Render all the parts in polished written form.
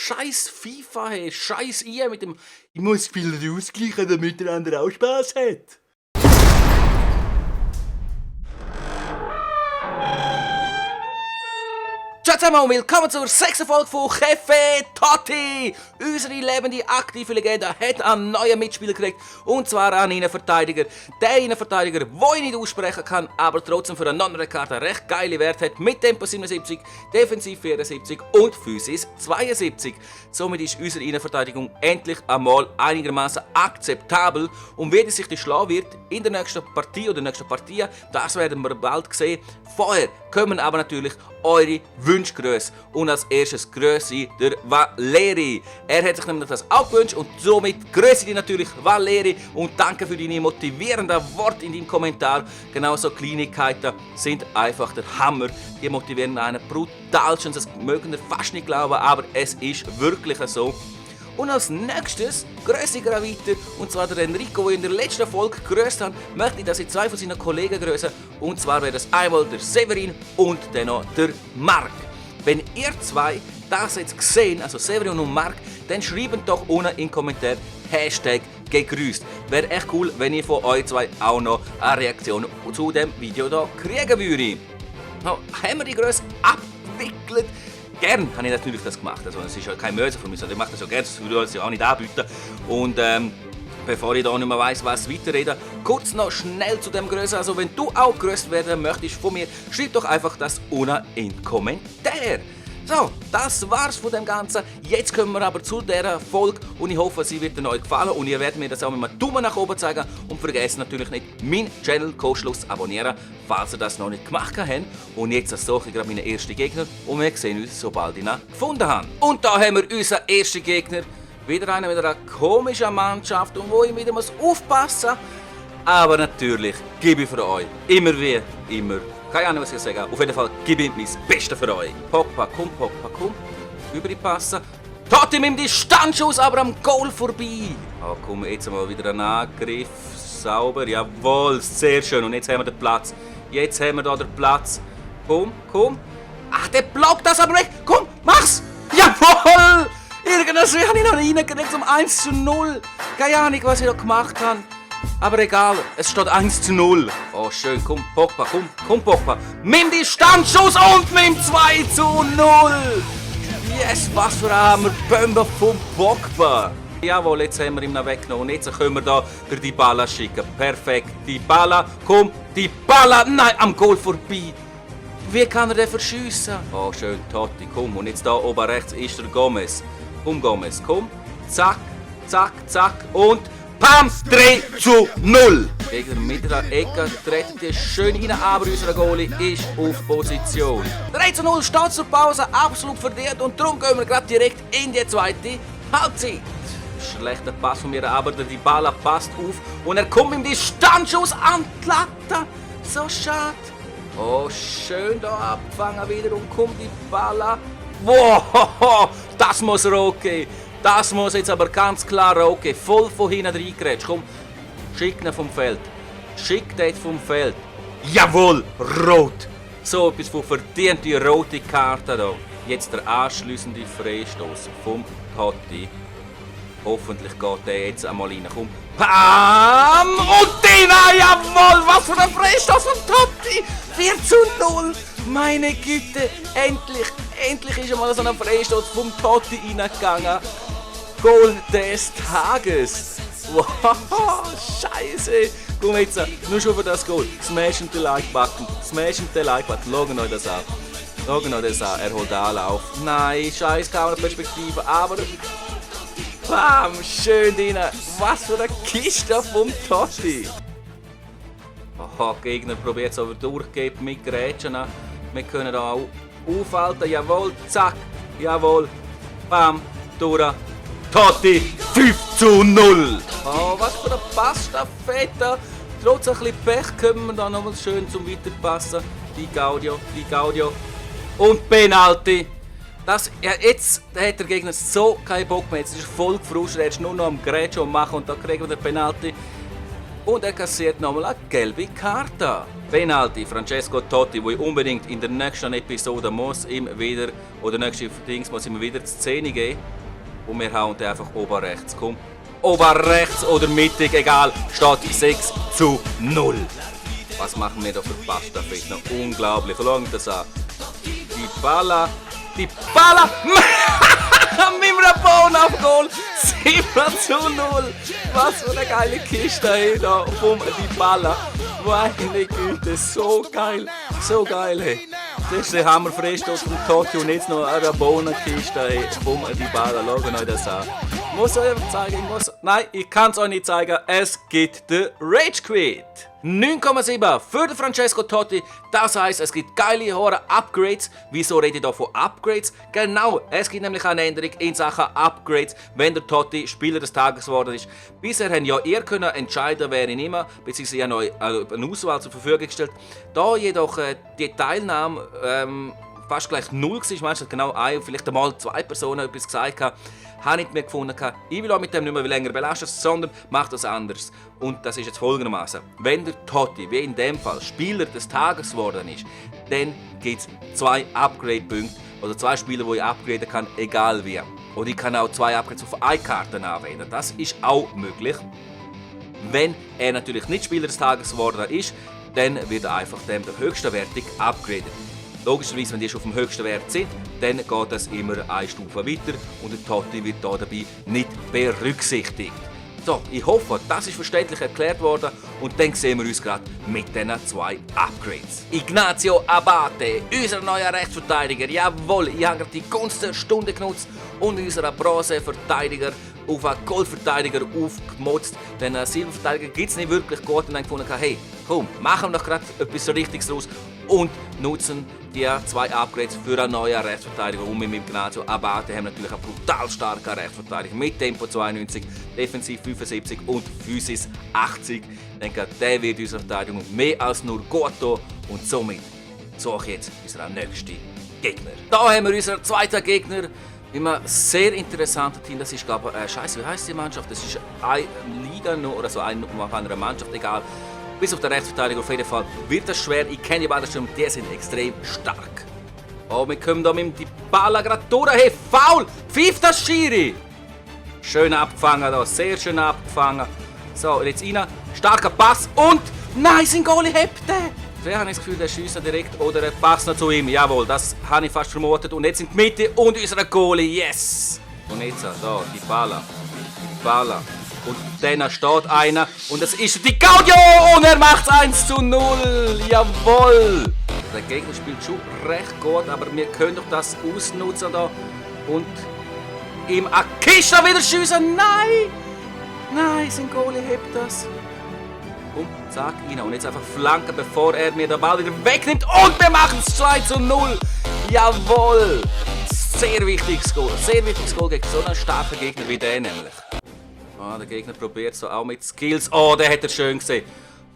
scheiß FIFA, hey, scheiß ihr mit dem «Ich muss Spieler ausgleichen, damit der andere auch Spaß hat». Ciao zusammen und willkommen zur 6. Folge von Chefe Totti! Unsere lebende, aktive Legende hat einen neuen Mitspieler gekriegt, und zwar einen Innenverteidiger. Der Innenverteidiger, den ich nicht aussprechen kann, aber trotzdem für eine Non-Karte recht geile Werte hat, mit Tempo 77, Defensiv 74 und Physis 72. Somit ist unsere Innenverteidigung endlich einmal einigermaßen akzeptabel, und wie sich die schlagen wird in der nächsten Partie oder nächsten Partien, das werden wir bald sehen. Vorher kommen aber natürlich eure Wunschgröße. Und als erstes grüße der Valeri. Er hat sich nämlich das auch gewünscht, und somit grüße ich natürlich Valeri und danke für deine motivierenden Worte in deinem Kommentar. Genauso Kleinigkeiten sind einfach der Hammer. Die motivieren einen brutalstens. Das mögen ihr fast nicht glauben, aber es ist wirklich so. Und als nächstes grüße ich weiter, und zwar der Enrico, der in der letzten Folge grüßt hat, möchte ich, dass ich zwei von seinen Kollegen grüße, und zwar wäre das einmal der Severin und dann noch der Marc. Wenn ihr zwei das jetzt sehen, also Severin und Marc, dann schreibt doch unten in den Kommentaren Hashtag gegrüßt. Wäre echt cool, wenn ich von euch zwei auch noch eine Reaktion zu dem Video hier kriegen würde. Now, haben wir die Größe abgewickelt? Gern habe ich natürlich das gemacht, also es ist ja kein Möse von mir, sondern ich mache das ja gerne, das würde ich auch nicht anbieten. Und bevor ich da nicht mehr weiss, was weiterreden, kurz noch schnell zu dem Größe. Also wenn du auch größt werden möchtest von mir, schreib doch einfach das unten in den Kommentaren. So, das war's von dem Ganzen. Jetzt kommen wir aber zu dieser Folge, und ich hoffe, sie wird euch gefallen, und ihr werdet mir das auch mit einem Daumen nach oben zeigen, und vergesst natürlich nicht, meinen Channel kostenlos zu abonnieren, falls ihr das noch nicht gemacht habt. Und jetzt suche ich gerade meinen ersten Gegner, und wir sehen uns, sobald ich ihn gefunden habe. Und da haben wir unseren ersten Gegner, wieder einer mit einer komischen Mannschaft, und wo ich wieder aufpassen muss. Aber natürlich gebe ich für euch, immer wie immer. Keine Ahnung, was ich sagen. Auf jeden Fall gebe ich mein Bestes für euch. Pogba, komm. Überpassen. Totti mit dem Distanzschuss, aber am Goal vorbei. Oh, komm, jetzt mal wieder ein Angriff. Sauber, jawohl, sehr schön. Und jetzt haben wir den Platz. Jetzt haben wir hier den Platz. Komm. Ach, der blockt das aber nicht. Komm, mach's. Jawohl. Irgendwas habe ich noch reingekriegt zum 1:0. Keine Ahnung, was ich da gemacht habe. Aber egal, es steht 1:0. Oh, schön, komm, Pogba, komm, Pogba. Mit dem Distanzschuss und mit dem 2:0. Yes, was für ein Hammerbombe von Pogba. Jawohl, jetzt haben wir ihn weggenommen, und jetzt können wir da für die Balla schicken. Perfekt, die Balla, komm, die Balla, nein, am Goal vorbei. Wie kann er den verschiessen? Oh, schön, Totti, komm. Und jetzt da oben rechts ist der Gomez. Komm, Gomez, komm. Zack, und Pam, 3:0. Gegen mit der Ecke treten die schön rein, aber unser Goalie ist auf Position. 3:0 steht zur Pause, absolut verdient, und darum gehen wir gerade direkt in die zweite Halbzeit. Schlechter Pass von mir, aber der Dybala passt auf, und er kommt mit dem Distanzschuss an die Latte. So schade. Oh, schön da abgefangen wieder, und kommt Dybala. Wow, das muss rot gehen. Das muss jetzt aber ganz klar rot gehen. Voll von hinten reingerätscht. Komm, schick ihn vom Feld. Schick den vom Feld. Jawohl, rot. So etwas von verdiente rote Karte da. Jetzt der anschliessende Freistoß vom Totti. Hoffentlich geht der jetzt einmal rein. Komm. Pam! Und den, jawohl! Was für ein Freistoß von Totti! 4:0! Meine Güte! Endlich ist einmal so ein Freistoß vom Totti reingegangen. Goal des Tages! Wow! Scheiße! Komm jetzt, nur schon für das Goal. Smashen den Like-Button. Schauen euch das an. Er holt Anlauf. Nein, scheiß Kameraperspektive, aber... Bam! Schön drin! Was für eine Kiste vom Totti! Aha, der Gegner probiert es aber durchgeben mit Grätschen. Wir können da auch aufhalten. Jawohl, zack! Jawohl! Bam! Durch! Totti! 5:0! Oh, was für eine Passstaffette! Trotz ein bisschen Pech können wir da noch mal schön zum Weiterpassen. Die Gaudio. Und Penalty! Jetzt hat der Gegner so keinen Bock mehr. Jetzt ist er voll gefrustet. Er ist nur noch am Grätschen machen, und da kriegen wir den Penalty. und er kassiert nochmal eine gelbe Karte. Penalty, Francesco Totti, der unbedingt in der nächsten Episode muss ihm wieder, oder nächste Dings muss ihm wieder die Szene geben. Und wir hauen den einfach oben rechts. Komm, oben rechts oder mittig, egal, steht 6:0. Was machen wir da für Pasta-Fett? Unglaublich, schauen das an. Die Balla! Mit einem Ball auf Goal! 7:0! Was für eine geile Kiste hier da vom Die Balla! Meine Güte, so geil! So geil, hey! Das ist der Hammer frisch aus dem Totti und jetzt noch eine Bohnenkiste hey, vom Die Balla. Schaut euch das an. Ich muss euch zeigen, Nein, ich kann es euch nicht zeigen. Es gibt den Rage Quit. 9,7 für den Francesco Totti. Das heisst, es gibt geile hohe Upgrades. Wieso rede ich hier von Upgrades? Genau, es gibt nämlich eine Änderung in Sachen Upgrades, wenn der Totti Spieler des Tages geworden ist. Bisher haben ja ihr können entscheiden, wer ihn immer, beziehungsweise ja euch eine Auswahl zur Verfügung gestellt. Da jedoch die Teilnahme fast gleich 0 war, meinst genau eine, vielleicht einmal 2 Personen etwas gesagt haben, habe ich mir gefunden, ich will auch mit dem nicht mehr länger belasten, sondern mache das anders. Und das ist jetzt folgendermaßen: Wenn der Totti, wie in dem Fall, Spieler des Tages geworden ist, dann gibt es 2 Upgrade-Punkte oder 2 Spieler, die ich upgraden kann, egal wie. Oder ich kann auch 2 Upgrades auf eine Karte anwählen. Das ist auch möglich. Wenn er natürlich nicht Spieler des Tages geworden ist, dann wird er einfach dem der höchsten Wertung upgraden. Logischerweise, wenn die schon auf dem höchsten Wert sind, dann geht es immer eine Stufe weiter und der Totti wird hier dabei nicht berücksichtigt. So, ich hoffe, das ist verständlich erklärt worden und dann sehen wir uns gerade mit diesen 2 Upgrades. Ignazio Abate, unser neuer Rechtsverteidiger. Jawohl, ich habe gerade die Gunst der Stunde genutzt und unseren Bronzeverteidiger auf einen Goldverteidiger aufgemotzt. Denn einen Silberverteidiger gibt es nicht wirklich gut und dann gefunden, hey, komm, machen wir doch gerade etwas Richtiges draus und nutzen die 2 Upgrades für einen neuen Rechtsverteidiger. Und mit dem Ignazio Abate haben wir natürlich einen brutal starken Rechtsverteidiger mit Tempo 92, Defensiv 75 und Physis 80. Ich denke, der wird unserer Verteidigung mehr als nur gut tun und somit suche ich jetzt unseren nächsten Gegner. Da haben wir unseren zweiten Gegner. Immer sehr interessantes Team. Das ist, glaube ich, Scheiße, wie heisst die Mannschaft? Das ist eine Liga noch, oder so eine andere Mannschaft, egal. Bis auf den Rechtsverteidiger auf jeden Fall wird das schwer. Ich kenne die beiden schon, die sind extrem stark. Oh, wir kommen da mit dem Ball gerade durch. Hey, Foul! Pfeift das Schiri! Schön abgefangen da, sehr schön abgefangen. So, jetzt rein. Starker Pass und... Nein, sein Goalie hebt den! Ich habe das Gefühl, der schießt direkt oder er passt noch zu ihm. Jawohl, das habe ich fast vermutet. Und jetzt in die Mitte und unser Goalie, yes! Und jetzt da, die Balla. Und dann steht einer und es ist die Gaudio und er macht 1:0. Jawohl! Der Gegner spielt schon recht gut, aber wir können doch das ausnutzen da und ihm eine Kiste wieder schiessen. Nein! Nein, sein Goalie hebt das. Und zack, rein. Und jetzt einfach flanken, bevor er mir den Ball wieder wegnimmt. Und wir machen es 2:0. Jawohl! Sehr wichtiges Goal. Sehr wichtiges Goal gegen so einen starken Gegner wie der nämlich. Ah, der Gegner probiert so auch mit Skills. Oh, der hat er schön gesehen.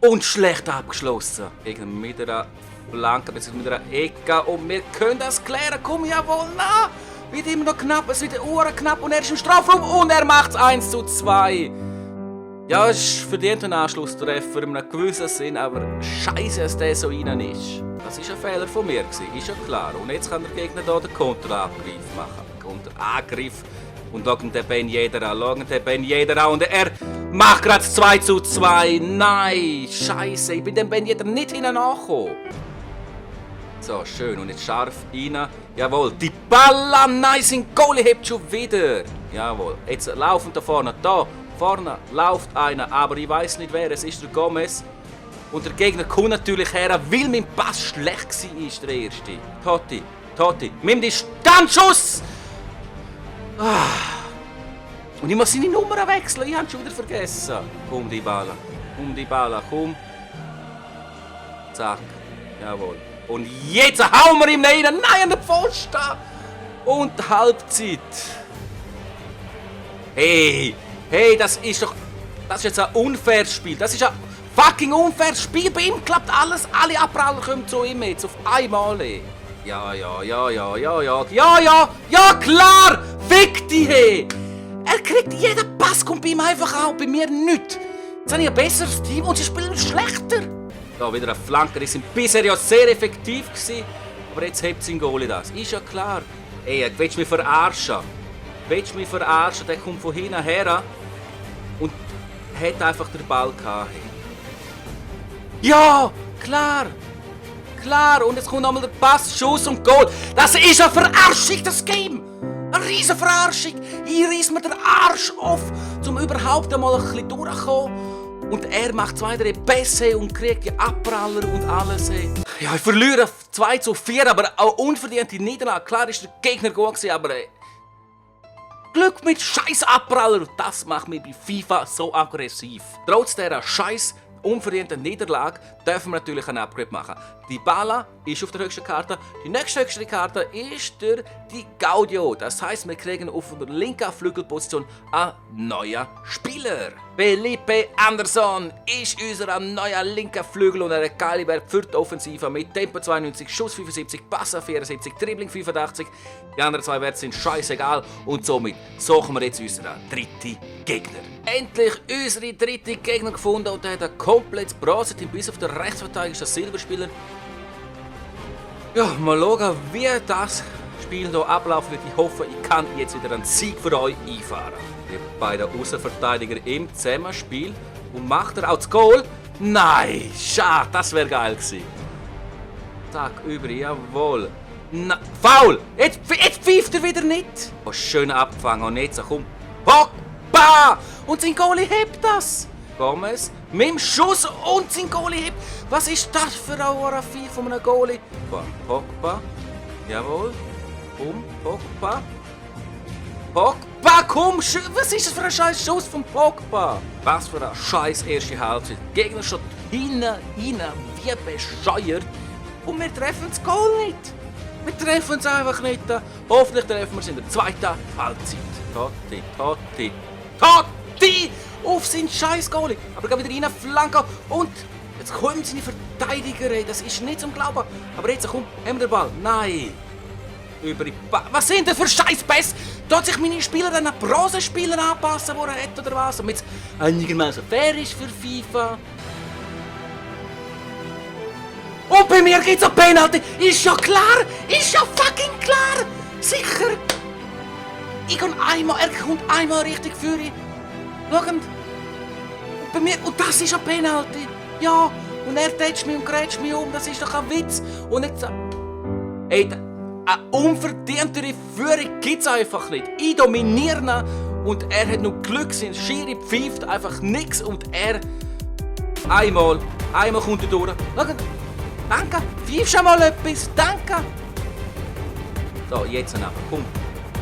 Und schlecht abgeschlossen. Gegner mit einer Flanke bzw. mit einer Ecke. Und wir können das klären. Komm, jawohl, na! Wird immer noch knapp. Es wird knapp und er ist im Strafraum. Und er macht es 1:2. Ja, es ist verdient ein Anschlusstreffer in einem gewissen Sinn, aber scheiße, dass der so rein ist. Das war ein Fehler von mir, ist ja klar. Und jetzt kann der Gegner hier den Konterangriff machen. Konterangriff. Und schauen den Ben Yedder an. Und er macht gerade 2:2. Nein, scheiße, ich bin dem Ben Yedder nicht hinangekommen. So, schön. Und jetzt scharf rein. Jawohl, die Balla, nein, sein Goalie hebt schon wieder. Jawohl, jetzt laufen da vorne, da. Vorne läuft einer, aber ich weiß nicht wer, es ist der Gomez. Und der Gegner kommt natürlich her, weil mein Pass schlecht war, der erste. Totti, nimm den Standschuss! Und ich muss seine Nummer wechseln, ich habe schon wieder vergessen. Komm, die Balla, komm. Zack, jawohl. Und jetzt hauen wir ihm rein, nein, an den Pfosten! Und Halbzeit. Hey, das ist jetzt ein unfaires Spiel. Das ist ein fucking unfaires Spiel. Bei ihm klappt alles. Alle Abpraller kommen zu ihm jetzt. Auf einmal. Ja, klar. Fick dich, hey. Er kriegt jeden Pass, kommt bei ihm einfach auch. Bei mir nicht. Jetzt habe ich ein besseres Team und sie spielen schlechter. Da wieder ein Flanker, die sind bisher ja sehr effektiv gewesen. Aber jetzt hebt sein Goalie das. Ist ja klar. Ey, willst du mich verarschen? Willst du mich verarschen? Der kommt von hinten her und hat einfach den Ball gehabt. Ja, klar. Klar, und jetzt kommt nochmal der Pass, Schuss und Goal. Das ist eine Verarschung, das Game. Eine riesen Verarschung. Ich reiss mir den Arsch auf, um überhaupt einmal ein bisschen durchzukommen. Und er macht 2-3 Pässe und kriegt die Abpraller und alles. Ja, ich verliere 2-4, aber auch unverdiente Niederlage. Klar ist der Gegner gut gewesen, aber Glück mit scheiß Abpraller. Und das macht mich bei FIFA so aggressiv. Trotz dieser scheiß unverdienten Niederlage dürfen wir natürlich ein Upgrade machen. Die Dybala ist auf der höchsten Karte. Die nächsthöchste Karte ist der Di Gaudio. Das heisst, wir kriegen auf der linken Flügelposition einen neuen Spieler. Felipe Anderson ist unser neuer linker Flügel und er hat geile Wert für die Offensive mit Tempo 92, Schuss 75, Pass 74, Dribbling 85. Die anderen zwei Werte sind scheißegal und somit suchen wir jetzt unseren dritten Gegner. Endlich unsere dritte Gegner gefunden und er hat ein komplettes Bronzeteam bis auf den Rechtsverteidiger, ist ein Silberspieler. Ja, mal schauen, wie das Spiel hier abläuft. Ich hoffe, ich kann jetzt wieder einen Sieg für euch einfahren. Die beiden Außenverteidiger im Zusammenspiel. Und macht er auch das Goal? Nein, schade, das wäre geil gewesen. Zack, über, jawohl. Na, Foul! Jetzt pfeift er wieder nicht. Oh, schön abgefangen und jetzt kommt Pogba! Und sein Goalie hebt das. Gomez mit dem Schuss und sein Goalie hebt. Was ist das für ein Horrorvieh von einem Goalie? Pogba, jawohl. Pogba. Pogba, komm! Was ist das für ein scheiß Schuss von Pogba? Was für eine scheiß erste Halbzeit. Die Gegner schon hinein, wie bescheuert. Und wir treffen das Goal nicht. Wir treffen es einfach nicht. Hoffentlich treffen wir es in der zweiten Halbzeit. Totti! Auf seinen scheiß Goalie. Aber geh wieder rein, Flanke. Und jetzt kommen seine Verteidiger. Das ist nicht zum Glauben. Aber jetzt kommt, haben wir den Ball. Nein. Was sind denn für scheiß Pässe? Tut sich meine Spieler an einen Bronzespieler anpassen, den er hat oder was? Damit es einigermaßen fair ist für FIFA. Und bei mir gibt's ein Penalty. Ist ja klar. Ist ja fucking klar. Sicher. Er kommt einmal richtig für ihn. Schaut. Und bei mir. Und das ist ein Penalty. Ja. Und er tätscht mich und grätscht mich um. Das ist doch ein Witz. Und jetzt. Ey, eine unverdientere Führung gibt's einfach nicht. Ich dominiere ihn. Und er hat noch Glück. Sein Schiri pfeift einfach nichts. Und er. Einmal kommt er durch. Schaut. Danke, pfeifst schon mal etwas, danke. So, jetzt noch, komm.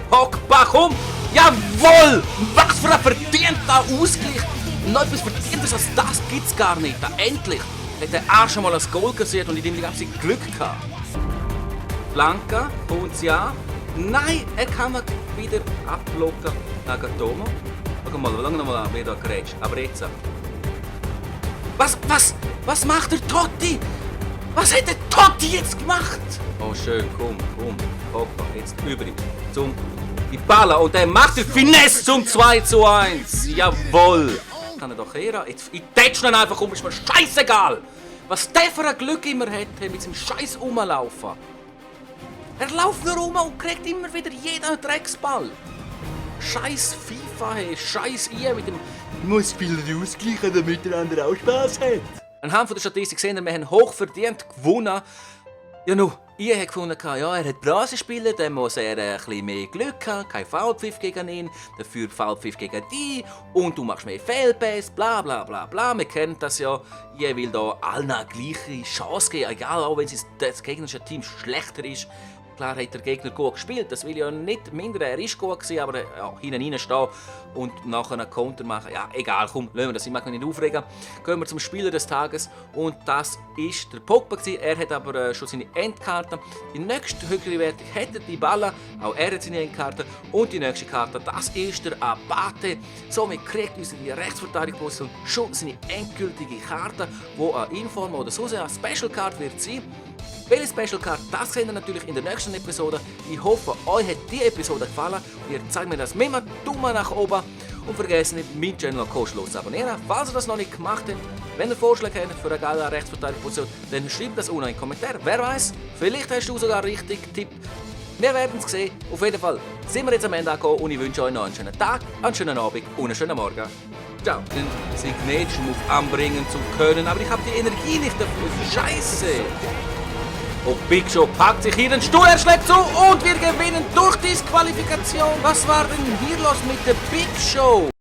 Pogba, komm! Jawohl! Was für ein verdienter Ausgleich! Noch etwas Verdientes als das gibt's gar nicht. Endlich hat der Arsch schon mal ein Goal kassiert und in dem die ganze Glück gehabt. Flanke, kommt ja. Nein, er kann ihn wieder abblocken. Nagatomo. Schau mal, wie lange noch mal wieder grätscht. Aber jetzt. Was macht der Totti? Was hat der Totti jetzt gemacht? Oh schön, komm. Pogba, jetzt über ihn. Zum Dybala und der macht die Finesse zum 2:1. Jawohl. Kann er doch her. Ich tätsch ihn einfach um, ist mir scheißegal. Was der für ein Glück immer hat mit seinem Scheiß Rumlaufen. Er läuft nur rum und kriegt immer wieder jeden Drecksball. Scheiß FIFA, hey. Scheiß ihr mit dem muss Spieler ausgleichen, damit der andere auch Spaß hat. Anhand von der Statistik sehen wir haben hochverdient gewonnen. Ja, nu, ich habe gefunden, ja, er hat Bronzespiele, dann muss er ein bisschen mehr Glück haben, kein Foulpfiff gegen ihn, dafür Foulpfiff gegen dich und du machst mehr Fehlpässe, bla bla bla bla. Wir kennen das ja, ich will da allen eine gleiche Chance geben, egal, auch wenn das gegnerische Team schlechter ist. Klar hat der Gegner gut gespielt, das will ja nicht mindern, er ist gut gewesen, aber ja, hinten stehen und nachher einen Konter machen, ja egal, komm, lassen wir das, ich mag mich nicht aufregen. Gehen wir zum Spieler des Tages und das ist der Pogba gewesen. Er hat aber schon seine Endkarte. Die nächste höhere Wertung hat die Dybala, auch er hat seine Endkarte und die nächste Karte, das ist der Abate. Somit kriegt unsere Rechtsverteidigungsposition schon seine endgültige Karte, die eine Inform oder so eine Special Card wird sein. Welche Special Card, das seht ihr natürlich in der nächsten Episode. Ich hoffe, euch hat die Episode gefallen. Ihr zeigt mir das mit einem Daumen nach oben. und vergessen nicht, meinen Channel kostenlos zu abonnieren, falls ihr das noch nicht gemacht habt. Wenn ihr Vorschläge habt für eine geile Rechtsverteidigungsposition, dann schreibt das unten in den Kommentaren. Wer weiß, vielleicht hast du sogar richtig getippt. Wir werden es sehen. Auf jeden Fall sind wir jetzt am Ende angekommen und ich wünsche euch noch einen schönen Tag, einen schönen Abend und einen schönen Morgen. Ciao. Den Signetschmuck anbringen zu können, aber ich habe die Energie nicht dafür. Scheiße. Und Big Show packt sich hier den Stuhl, er schlägt zu und wir gewinnen durch Disqualifikation. Was war denn hier los mit der Big Show?